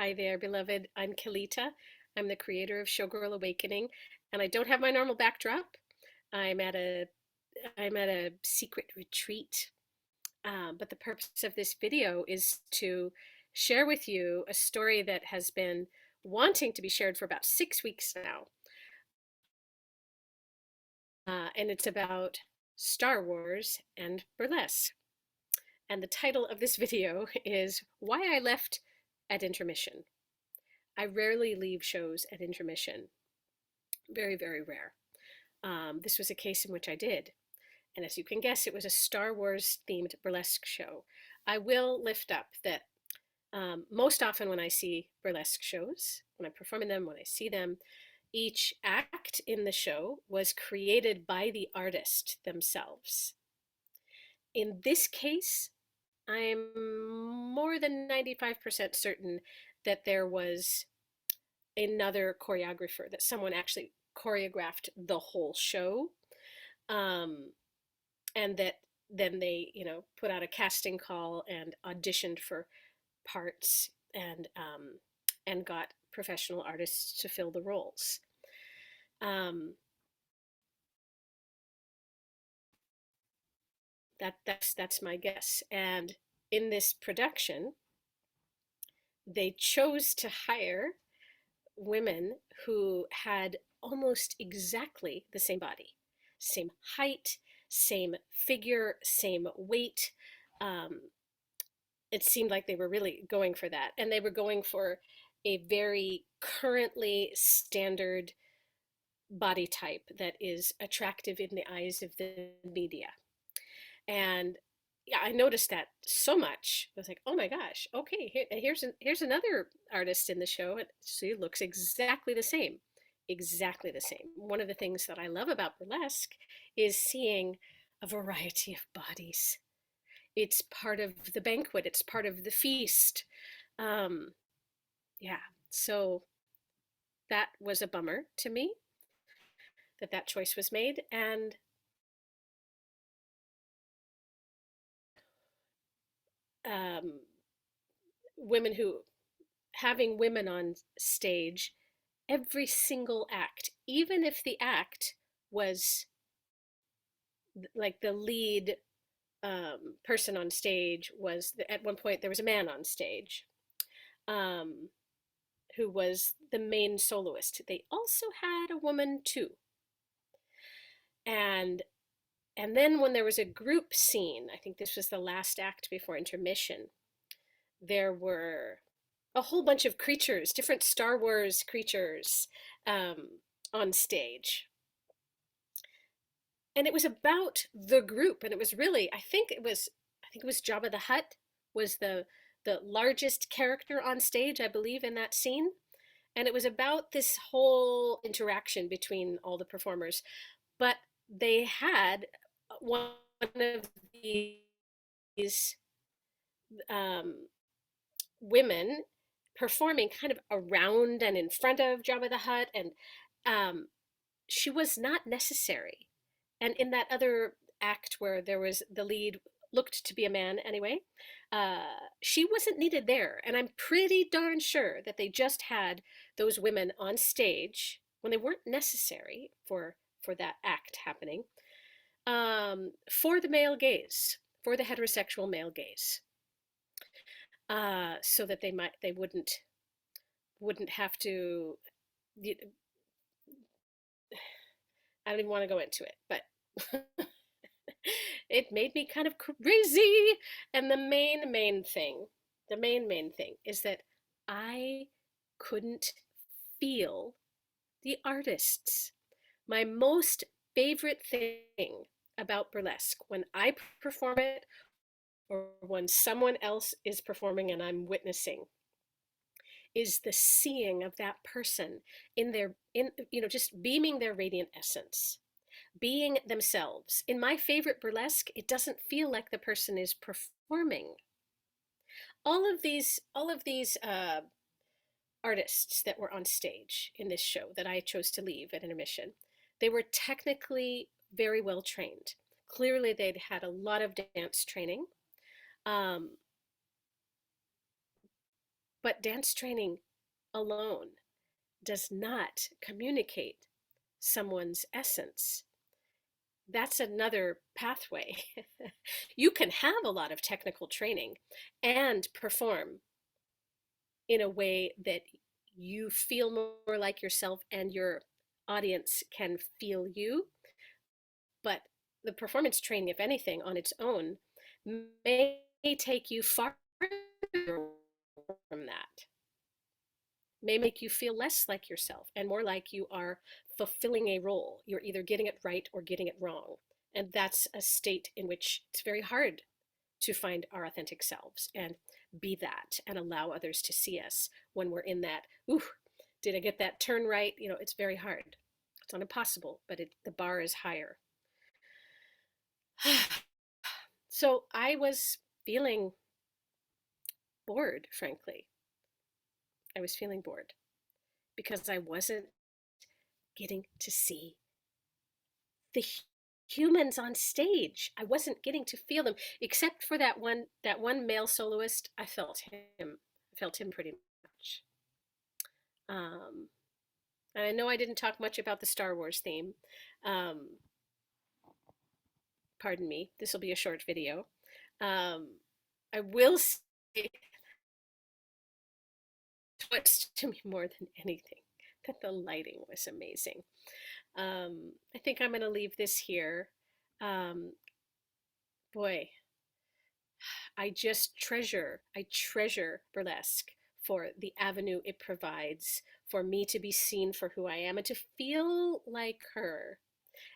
Hi there, beloved. I'm Kalita. I'm the creator of Showgirl Awakening, and I don't have my normal backdrop. I'm at a I'm at a secret retreat. But the purpose of this video is to share with you a story that has been wanting to be shared for about 6 weeks now. And it's about Star Wars and burlesque. And the title of this video is Why I Left at Intermission. I rarely leave shows at intermission. Very, very rare. This was a case in which I did. And as you can guess, it was a Star Wars themed burlesque show. I will lift up that most often when I see burlesque shows, when I perform in them, when I see them, each act in the show was created by the artist themselves. In this case, I'm more than 95% certain that there was another choreographer, that someone actually choreographed the whole show. And that then they, put out a casting call and auditioned for parts and got professional artists to fill the roles. That's my guess. And in this production, they chose to hire women who had almost exactly the same body, same height, same figure, same weight. It seemed like they were really going for that. And they were going for a very currently standard body type that is attractive in the eyes of the media. And yeah, I noticed that so much. I was like, oh my gosh, okay, here's another artist in the show. And she looks exactly the same. Exactly the same. One of the things that I love about burlesque is seeing a variety of bodies. It's part of the banquet, it's part of the feast. Um, yeah, so that was a bummer to me that that choice was made. And um, women who, having women on stage, every single act, even if the act was like the lead person on stage was, at one point there was a man on stage um, who was the main soloist. They also had a woman too. And and then when there was a group scene, I think this was the last act before intermission, there were a whole bunch of creatures, different Star Wars creatures on stage. And it was about the group, and it was really, I think it was Jabba the Hutt was the largest character on stage, I believe, in that scene. And it was about this whole interaction between all the performers. But they had one of these um, women performing kind of around and in front of Jabba the Hutt, and um, she was not necessary. And in that other act where there was the lead looked to be a man anyway, she wasn't needed there. And I'm pretty darn sure that they just had those women on stage when they weren't necessary for that act happening, for the male gaze, for the heterosexual male gaze, so that they wouldn't have to. I don't even want to go into it, but it made me kind of crazy. And the main thing is that I couldn't feel the artists. My most favorite thing about burlesque, when I perform it or when someone else is performing and I'm witnessing, is the seeing of that person in just beaming their radiant essence, being themselves. In my favorite burlesque, it doesn't feel like the person is performing. All of these artists that were on stage in this show that I chose to leave at intermission, they were technically very well trained. Clearly, they'd had a lot of dance training. Um, But dance training alone does not communicate someone's essence. That's another pathway. You can have a lot of technical training and perform in a way that you feel more like yourself and your audience can feel you. But the performance training, if anything, on its own, may take you farther from that, may make you feel less like yourself and more like you are fulfilling a role. You're either getting it right or getting it wrong. And that's a state in which it's very hard to find our authentic selves and be that and allow others to see us when we're in that, ooh, did I get that turn right? You know, it's very hard. It's not impossible, but the bar is higher. So I was feeling bored, frankly. I was feeling bored because I wasn't getting to see the humans on stage. I wasn't getting to feel them, except for that one male soloist. I felt him pretty much. Um, and I know I didn't talk much about the Star Wars theme. Um, Pardon me. This will be a short video. I will say what's to me more than anything that the lighting was amazing. I think I'm going to leave this here. Um, Boy, I treasure burlesque for the avenue it provides for me to be seen for who I am and to feel like her,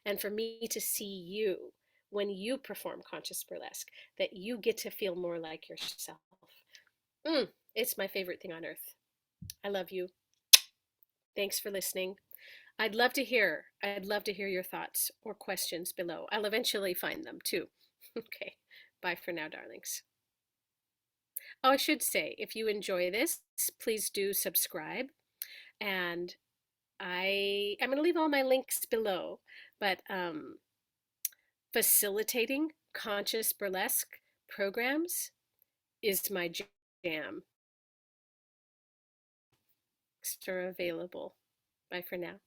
and for me to see you when you perform conscious burlesque, that you get to feel more like yourself. It's my favorite thing on earth. I love you. Thanks for listening. I'd love to hear your thoughts or questions below. I'll eventually find them too. Okay. Bye for now, darlings. Oh, I should say, if you enjoy this, please do subscribe. And I'm going to leave all my links below, but facilitating conscious burlesque programs is my jam. Extra available. Bye for now.